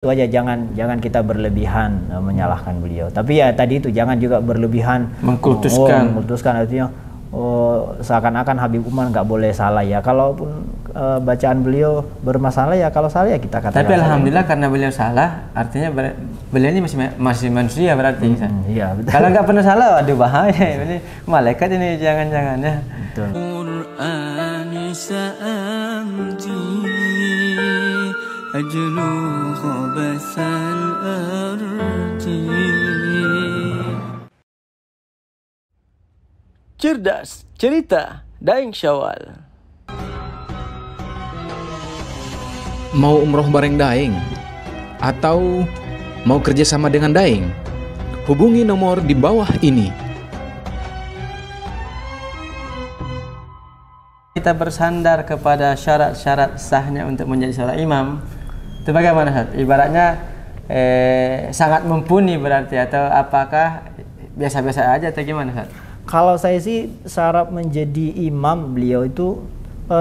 Itu aja, jangan kita berlebihan menyalahkan beliau. Tapi ya tadi itu jangan juga berlebihan mengkultuskan artinya seakan-akan Habib Umar nggak boleh salah ya. Kalaupun bacaan beliau bermasalah ya, kalau salah ya kita katakan. Tapi alhamdulillah karena beliau salah, artinya beliau ini masih manusia berarti. Iya, betul. Kalau nggak pernah salah, waduh bahaya. Ini malaikat ini jangan-jangan ya. Betul. Cerdas Cerita Daeng Syawal. Mau umroh bareng Daeng? Atau mau kerjasama dengan Daeng? Hubungi nomor di bawah ini. Kita bersandar kepada syarat-syarat sahnya untuk menjadi seorang imam. Itu bagaimana, Ustaz? Ibaratnya sangat mumpuni berarti, atau apakah biasa-biasa aja atau gimana, Ustaz? Kalau saya sih syarat menjadi imam beliau itu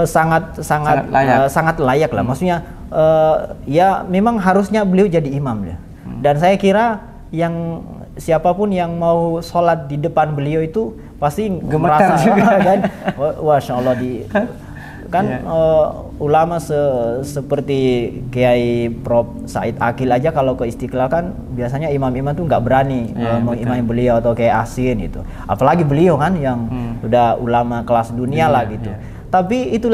sangat layak lah. Maksudnya ya memang harusnya beliau jadi imam ya. Dan saya kira yang siapapun yang mau sholat di depan beliau itu pasti gemetar merasa juga kan, masya Allah kan ulama seperti Kiai Prof Said Akil aja kalau ke Istiqlal kan biasanya imam-imam tuh nggak berani mengimami beliau, atau kayak Asin itu. Apalagi beliau kan yang udah ulama kelas dunia lah gitu. Tapi itu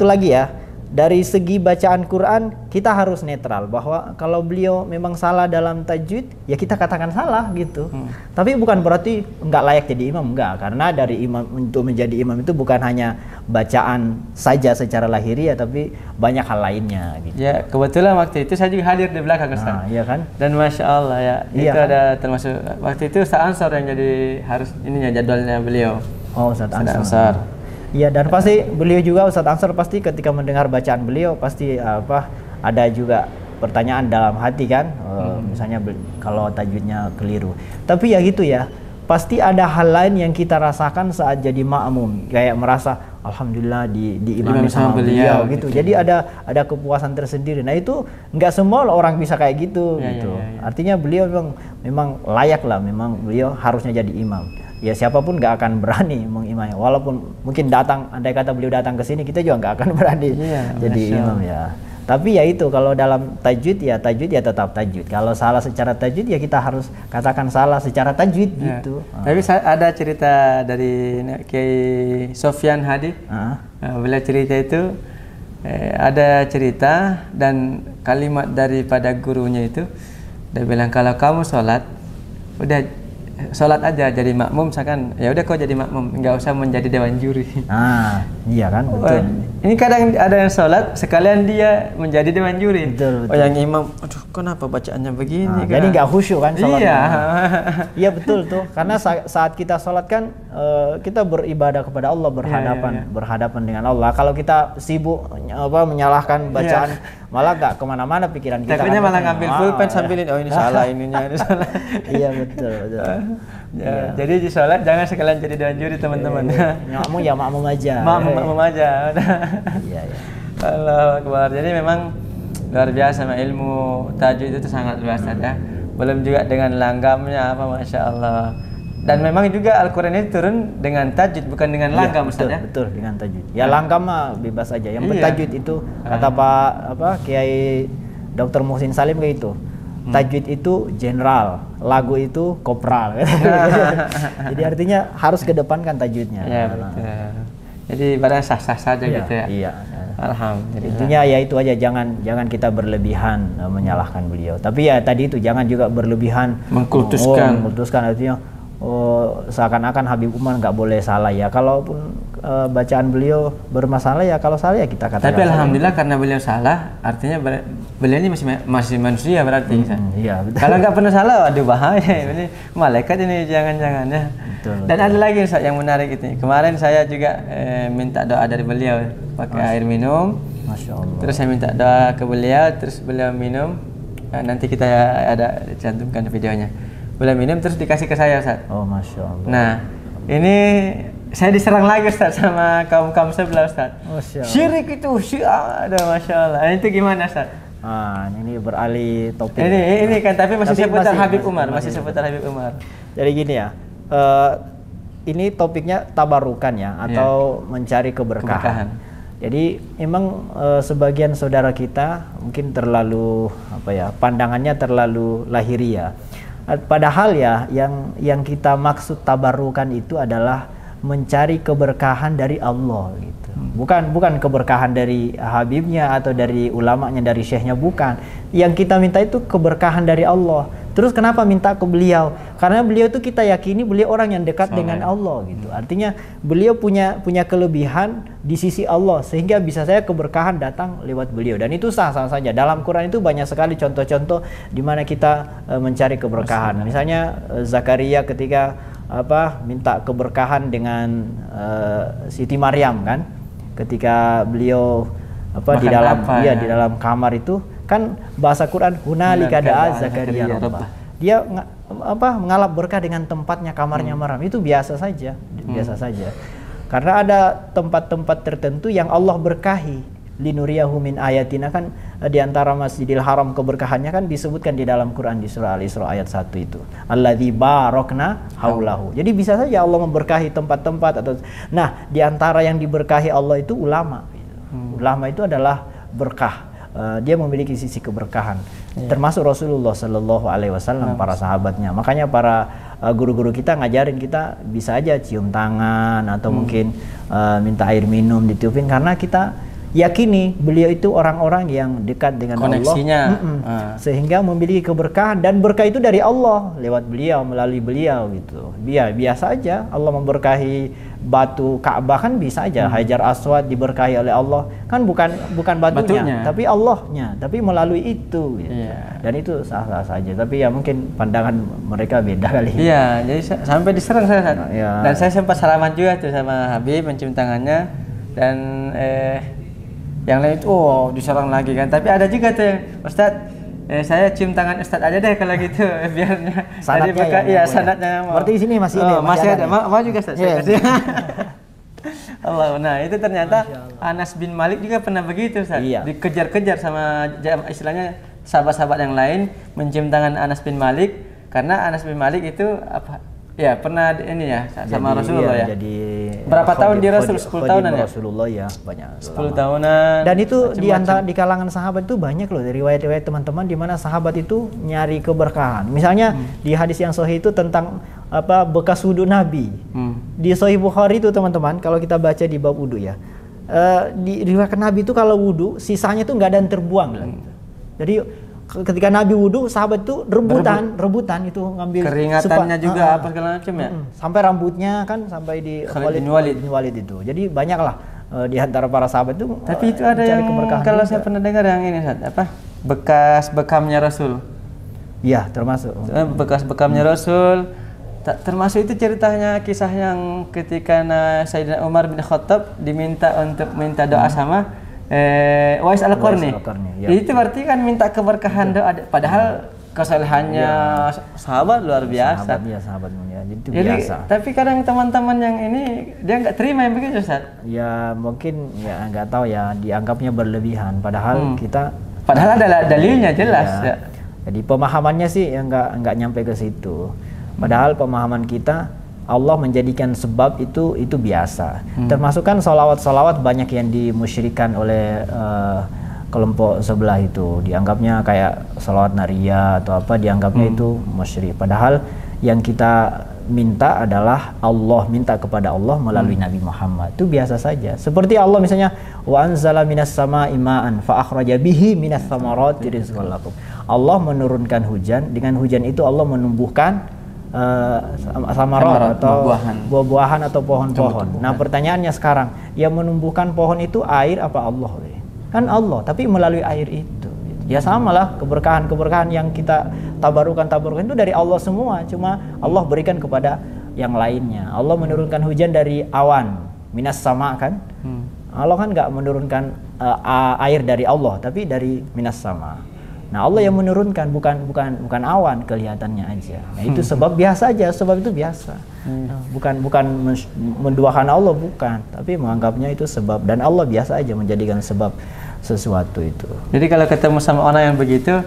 lagi ya. Dari segi bacaan Quran kita harus netral, bahwa kalau beliau memang salah dalam tajwid ya kita katakan salah gitu. Tapi bukan berarti nggak layak jadi imam, enggak. Karena dari imam, untuk menjadi imam itu bukan hanya bacaan saja secara lahiriah, tapi banyak hal lainnya gitu. Ya, kebetulan waktu itu saya juga hadir di belakang, Ustaz. Iya kan? Dan Masya Allah ya, iya itu kan? Ada termasuk waktu itu Ustaz Ansar yang jadi harus ininya jadwalnya beliau. Oh, Ustaz Ansar. Iya, dan pasti beliau juga, Ustadz Ansar pasti ketika mendengar bacaan beliau pasti ada juga pertanyaan dalam hati kan, misalnya kalau tajwidnya keliru. Tapi ya gitu ya, pasti ada hal lain yang kita rasakan saat jadi makmum, kayak merasa alhamdulillah diimami sama beliau gitu. Jadi ada kepuasan tersendiri. Nah itu nggak semua orang bisa kayak gitu gitu. Artinya beliau memang layak lah, memang beliau harusnya jadi imam. Ya siapapun nggak akan berani mengimami, walaupun mungkin andai kata beliau datang ke sini kita juga nggak akan berani jadi imam ya. Tapi ya itu, kalau dalam tajwid ya tetap tajwid. Kalau salah secara tajwid ya kita harus katakan salah secara tajwid gitu. Tapi ada cerita dari Kiai Sofyan Hadi. Beliau cerita itu ada cerita dan kalimat daripada gurunya itu, dia bilang kalau kamu sholat udah sholat aja jadi makmum, misalkan ya udah kau jadi makmum, nggak usah menjadi dewan juri. Iya kan, betul. Ini kadang ada yang sholat sekalian dia menjadi dewan juri. Betul. Oh yang imam, aduh kenapa bacaannya begini? Jadi nggak khusyuk kan sholatnya. Iya. Iya betul tuh, karena saat kita sholat kan kita beribadah kepada Allah, berhadapan dengan Allah. Kalau kita sibuk menyalahkan bacaan, malah nggak kemana-mana pikiran kita. Takutnya malah ngambil pulpen sambilin, oh ini salah ininya, ini salah. Iya betul. Jadi di sholat jangan sekalian jadi dewan juri teman-teman. Makmum ya makmum aja. Makmum aja. Iya. Allahu Akbar. Jadi memang luar biasa, ilmu tajwid itu sangat luas ya. Belum juga dengan langgamnya masya Allah. Dan memang juga Al-Quran ini turun dengan tajwid, bukan dengan langgam, Ustaz ya? Betul, dengan tajwid. Ya langgam mah bebas aja. Yang bertajwid itu kata Kiai Dr. Muhsin Salim kayak itu. Tajwid itu general, lagu itu kopral. Jadi artinya harus kedepankan tajwidnya. Ya, betul. Jadi barang sah-sah saja gitu ya. Iya. Alhamdulillah. Intinya ya itu aja, jangan kita berlebihan menyalahkan beliau. Tapi ya tadi itu jangan juga berlebihan mengkultuskan artinya seakan-akan Habib Umar nggak boleh salah ya. Kalaupun bacaan beliau bermasalah ya, kalau salah ya kita katakan. Tapi alhamdulillah karena beliau salah, artinya beliau ini masih manusia berarti. Iya, betul. Kalau nggak pernah salah, waduh bahaya. Ini malaikat ini jangan-jangan ya. Betul. Dan ada lagi yang menarik itu. Kemarin saya juga minta doa dari beliau pakai air minum. Masya Allah. Terus saya minta doa ke beliau, terus beliau minum. Nanti kita ada cantumkan videonya. Beliau minum terus dikasih ke saya, Ustaz. Oh, Masya Allah. Nah, ini saya diserang lagi, Ustaz, sama kaum sebelah, Ustaz. Masya Allah. Syirik itu, ada Masya Allah. Itu gimana, Ustaz? Ini beralih topik. Ini kan tapi masih seputar Habib Umar, masih seputar Habib Umar. Jadi gini ya. Ini topiknya tabarukan ya, atau mencari keberkahan. Jadi memang sebagian saudara kita mungkin terlalu pandangannya terlalu lahiria. Padahal ya yang kita maksud tabarukan itu adalah mencari keberkahan dari Allah gitu. Bukan keberkahan dari habibnya atau dari ulamanya, dari syekhnya, bukan. Yang kita minta itu keberkahan dari Allah. Terus kenapa minta ke beliau? Karena beliau itu kita yakini beliau orang yang dekat dengan Allah gitu. Artinya beliau punya kelebihan di sisi Allah sehingga bisa saya keberkahan datang lewat beliau, dan itu sah-sah saja. Dalam Quran itu banyak sekali contoh-contoh di mana kita mencari keberkahan. Misalnya Zakaria ketika minta keberkahan dengan Siti Maryam kan, ketika beliau di dalam kamar itu kan bahasa Quran hunalika da'a Zakaria rabbah. Dia mengalap berkah dengan tempatnya, kamarnya Maryam. Itu biasa saja, biasa saja. Karena ada tempat-tempat tertentu yang Allah berkahi. Linuriyahu min ayatina kan, di antara Masjidil Haram keberkahannya kan disebutkan di dalam Quran di surah Al-Isra ayat 1 itu. Alladzi barakna haulahu. Jadi bisa saja Allah memberkahi tempat-tempat nah, di antara yang diberkahi Allah itu ulama. Ulama itu adalah berkah. Dia memiliki sisi keberkahan, termasuk Rasulullah Sallallahu Alaihi Wasallam, para sahabatnya. Makanya para guru-guru kita ngajarin kita bisa aja cium tangan atau mungkin minta air minum ditiupin, karena kita yakini beliau itu orang-orang yang dekat dengan koneksinya. Allah, sehingga memiliki keberkahan, dan berkah itu dari Allah lewat beliau, melalui beliau gitu. Biasa aja Allah memberkahi batu Ka'bah kan, bisa aja Hajar Aswad diberkahi oleh Allah kan, bukan batunya tapi Allahnya, tapi melalui itu gitu. Dan itu sah-sah saja, tapi ya mungkin pandangan mereka beda kali. Iya, jadi sampai diserang saya. Dan saya sempat salaman juga tuh sama Habib, mencium tangannya, dan yang lain itu diserang lagi kan. Tapi ada juga tuh yang, Ustadz, saya cium tangan Ustadz aja deh kalau gitu, biarnya sanadnya sanadnya seperti di sini masih ada. Mau juga Ustadz. Allah. Nah, itu ternyata Anas bin Malik juga pernah begitu, Ustadz. Dikejar-kejar sama istilahnya sahabat-sahabat yang lain mencium tangan Anas bin Malik, karena Anas bin Malik itu pernah ini ya sama Rasulullah ya. Jadi berapa tahun di Rasul? 10 tahunan ya? Rasulullah ya, banyak. 10 tahunan. Dan itu di kalangan sahabat itu banyak loh, dari riwayat-riwayat teman-teman di mana sahabat itu nyari keberkahan. Misalnya di hadis yang sahih itu tentang bekas wudu Nabi. Di Sahih Bukhari itu teman-teman, kalau kita baca di bab wudu ya. Di riwayat Nabi itu kalau wudu sisanya itu nggak ada yang terbuang gitu. Jadi ketika Nabi wudhu, sahabat itu rebutan itu ngambil keringatannya juga apa segala macam ya. Sampai rambutnya kan sampai di Khalid bin Walid itu. Jadi banyaklah di antara para sahabat itu. Tapi itu ada yang kalau saya pernah dengar yang ini bekas bekamnya Rasul. Iya, termasuk. Bekas bekamnya Rasul. Termasuk itu ceritanya, kisah yang ketika Sayyidina Umar bin Khattab diminta untuk minta doa sama Uwais Al-Qarni. Itu berarti kan minta keberkahan doa, padahal kesalehannya sahabat luar biasa. Sahabat jadi itu jadi, biasa. Tapi kadang teman-teman yang ini dia nggak terima yang begitu, Ustaz. Ya mungkin ya nggak tahu ya, dianggapnya berlebihan, padahal padahal ada dalilnya jelas ya. Jadi pemahamannya sih yang nggak nyampe ke situ. Padahal pemahaman kita, Allah menjadikan sebab itu biasa. Termasuk kan salawat banyak yang dimusyrikan oleh kelompok sebelah itu. Dianggapnya kayak salawat naria atau apa, dianggapnya itu musyrik. Padahal yang kita minta adalah Allah minta kepada Allah melalui Nabi Muhammad. Itu biasa saja. Seperti Allah misalnya wa anzala minas sama'i ma'an fa akhraja bihi minas thamarati rizqan lakum. Allah menurunkan hujan, dengan hujan itu Allah menumbuhkan samarat atau buah-buahan atau pohon-pohon. Nah, pertanyaannya sekarang, yang menumbuhkan pohon itu air apa Allah? Kan Allah, tapi melalui air itu. Ya samalah, keberkahan yang kita tabarukan itu dari Allah semua, cuma Allah berikan kepada yang lainnya. Allah menurunkan hujan dari awan, minas sama kan? Allah kan nggak menurunkan air dari Allah, tapi dari minas sama. Nah, Allah yang menurunkan, bukan awan kelihatannya aja. Nah, itu sebab biasa aja, sebab itu biasa. Bukan menduakan Allah, bukan, tapi menganggapnya itu sebab, dan Allah biasa aja menjadikan sebab. sesuatu itu. Jadi kalau ketemu sama orang yang begitu,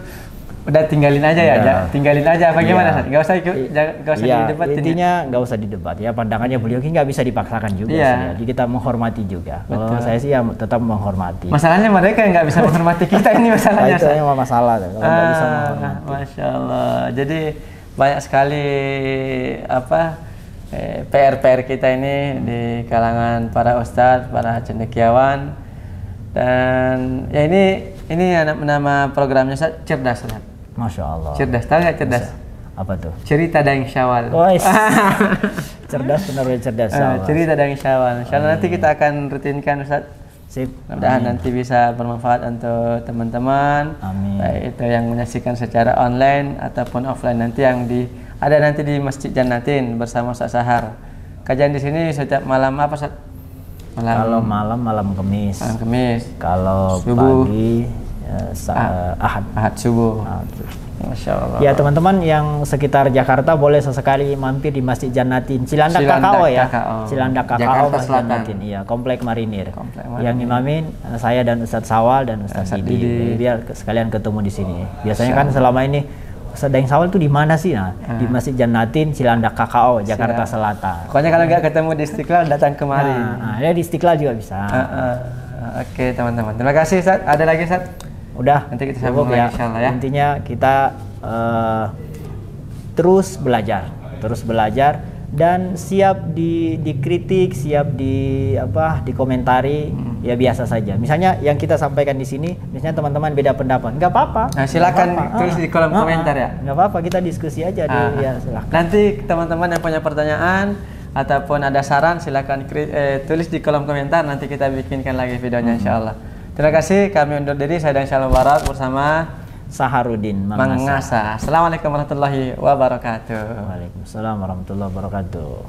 udah tinggalin aja ya, tinggalin aja apa gimana? Nggak usah didebat. Intinya nggak usah didebat ya, pandangannya beliau nggak bisa dipaksakan juga sih, jadi kita menghormati juga. Kalau saya sih ya tetap menghormati. Masalahnya mereka yang nggak bisa menghormati kita, ini masalahnya. Itu yang masalah kalau nggak bisa menghormati. Masya Allah. Jadi banyak sekali PR kita ini di kalangan para ustadz, para cendekiawan, dan ya ini nama programnya Cerdas, Ustaz. Masya Allah. Cerdas, tahu nggak cerdas? Apa tuh? Cerita Daeng Syawal. Cerdas, benar-benar cerdas. Cerita Daeng Syawal. Insyaallah nanti kita akan rutinkan, Ustaz. Sip. Mudah-mudahan nanti bisa bermanfaat untuk teman-teman. Amin. Baik itu yang menyaksikan secara online ataupun offline, nanti yang ada nanti di Masjid Jannatin bersama Ustaz Sahar. Kajian di sini setiap malam apa, Ustaz? Kalau malam Kamis. Malam Kamis. Kalau subuh. Pagi Ahad subuh. Masya Allah. Ya teman-teman yang sekitar Jakarta boleh sesekali mampir di Masjid Jannatin Cilandak KKO ya. Cilandak KKO Jakarta Masjid Selatan. Jannatin, iya, Komplek Marinir. Yang ngimamin saya dan Ustadz Sawal dan Ustadz Didi. Biar sekalian ketemu di sini. Biasanya kan selama ini Ustadz Daeng Syawal itu di mana sih? Nah, di Masjid Jannatin Cilandak KKO Jakarta Selatan. Pokoknya kalau nggak ketemu di Istiqlal, datang kemari. Ya di Istiqlal juga bisa. Oke teman-teman, terima kasih, Ustadz. Ada lagi, Ustadz? Udah, nanti kita sambung lagi insyaallah ya. Intinya kita terus belajar dan siap dikritik, siap dikomentari, ya biasa saja. Misalnya yang kita sampaikan di sini, misalnya teman-teman beda pendapat, nggak apa-apa. Nah, silakan tulis di kolom komentar ya. Nggak apa-apa, kita diskusi aja ya, silakan. Nanti teman-teman yang punya pertanyaan ataupun ada saran, silakan tulis di kolom komentar, nanti kita bikinkan lagi videonya insyaallah. Terima kasih, kami undur diri. Saya Daeng Syawal Mubarak bersama Saharudin Mangasa. Assalamualaikum warahmatullahi wabarakatuh. Waalaikumsalam warahmatullahi wabarakatuh.